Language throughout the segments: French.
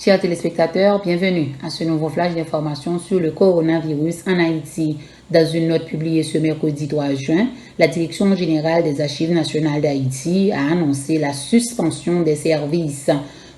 Chers téléspectateurs, bienvenue à ce nouveau flash d'informations sur le coronavirus en Haïti. Dans une note publiée ce mercredi 3 juin, la Direction générale des Archives nationales d'Haïti a annoncé la suspension des services.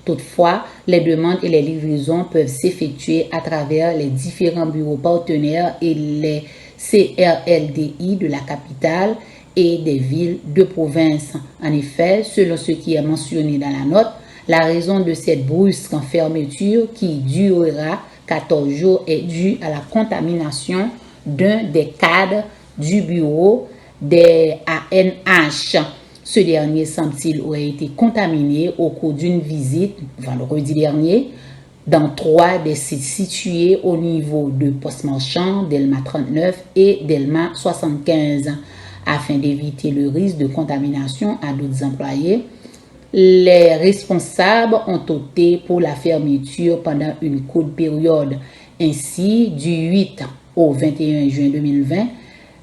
Toutefois, les demandes et les livraisons peuvent s'effectuer à travers les différents bureaux partenaires et les CRLDI de la capitale et des villes de province. En effet, selon ce qui est mentionné dans la note, la raison de cette brusque fermeture qui durera 14 jours est due à la contamination d'un des cadres du bureau des ANH. Ce dernier, semble-t-il, aurait été contaminé au cours d'une visite vendredi dernier dans 3 des sites situés au niveau de Poste-Marchand, Delma 39 et Delma 75. Afin d'éviter le risque de contamination à d'autres employés, les responsables ont opté pour la fermeture pendant une courte période. Ainsi, du 8 au 21 juin 2020,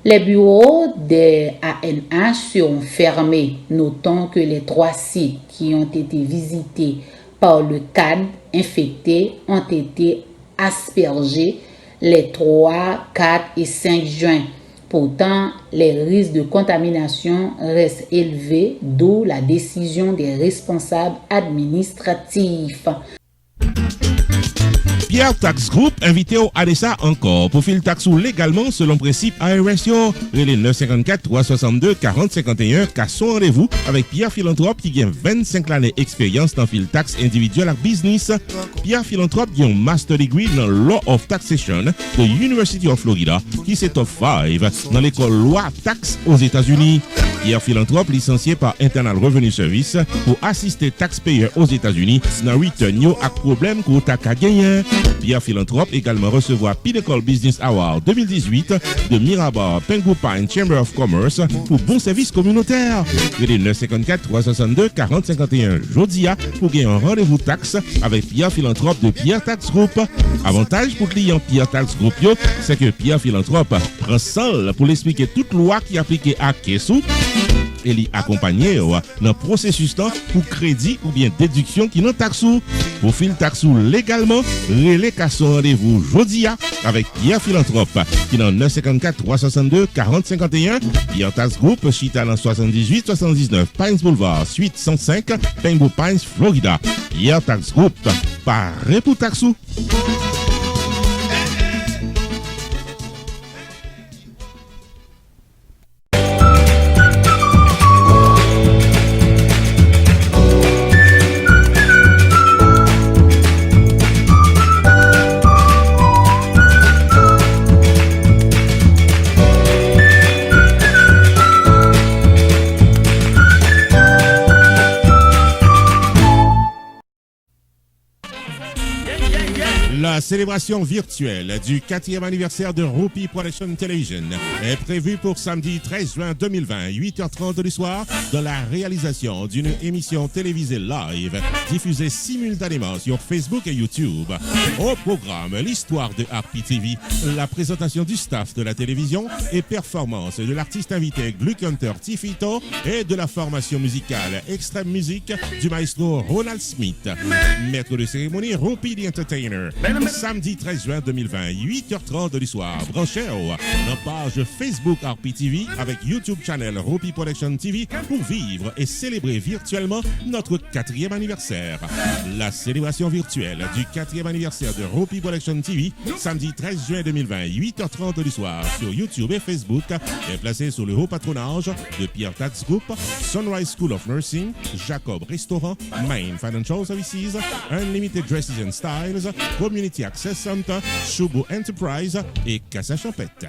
les bureaux des ANH seront fermés. Notons que les 3 sites qui ont été visités par le cadre infecté ont été aspergés les 3, 4 et 5 juin. Pourtant, les risques de contamination restent élevés, d'où la décision des responsables administratifs. Pierre Tax Group invité au ADESA encore pour filer taxe légalement selon principe ARS. Les 954 362 40 51 car son rendez-vous avec Pierre Philanthrope qui gagne 25 années d'expérience dans fil taxe individuel et business. Pierre Philanthrope qui a un master degree dans Law of Taxation de University of Florida qui s'est top 5 dans l'école loi taxe aux États-Unis. Pierre Philanthrope licencié par Internal Revenue Service pour assister taxpayers aux États-Unis dans return à problème qu'on t'a gagné. Pierre Philanthrope également recevoir Pinnacle Business Award 2018 de Mirabar Pengu Pine Chamber of Commerce pour bon service communautaire. Les 954 362 40 51 Jodia pour gagner un rendez-vous taxe avec Pierre Philanthrope de Pierre Tax Group. Avantage pour client Pierre Tax Group, c'est que Pierre Philanthrope prend seul pour l'expliquer toute loi qui applique à Kessou et l'y accompagner dans le processus pour crédit ou bien déduction qui n'ont taxou. Pour fil taxou légalement, relais qu'à son rendez-vous Jodia avec Pierre Philanthrope qui dans 954 362 40 51. Pierre Tax Group, Chita dans 78 79 Pines Boulevard, suite 105, Pengu Pines, Florida. Pierre Tax Group, paré pour taxou. La célébration virtuelle du 4e anniversaire de Rupi Production Television est prévue pour samedi 13 juin 2020, 8h30 du soir, dans la réalisation d'une émission télévisée live diffusée simultanément sur Facebook et YouTube. Au programme, l'histoire de RPTV, la présentation du staff de la télévision et performance de l'artiste invité Gluck Hunter Tifito et de la formation musicale Extreme Music du maestro Ronald Smith. Maître de cérémonie, Rupi the Entertainer. Samedi 13 juin 2020, 8h30 du soir, branchez dans page Facebook RPTV avec YouTube channel Rupi Production TV pour vivre et célébrer virtuellement notre 4e anniversaire. La célébration virtuelle du 4e anniversaire de Rupi Production TV, samedi 13 juin 2020, 8h30 du soir sur YouTube et Facebook, est placée sous le haut patronage de Pierre Tax Group, Sunrise School of Nursing, Jacob Restaurant, Main Financial Services, Unlimited Dresses and Styles, Community Access Center, Shubu Enterprise et Casa Champette.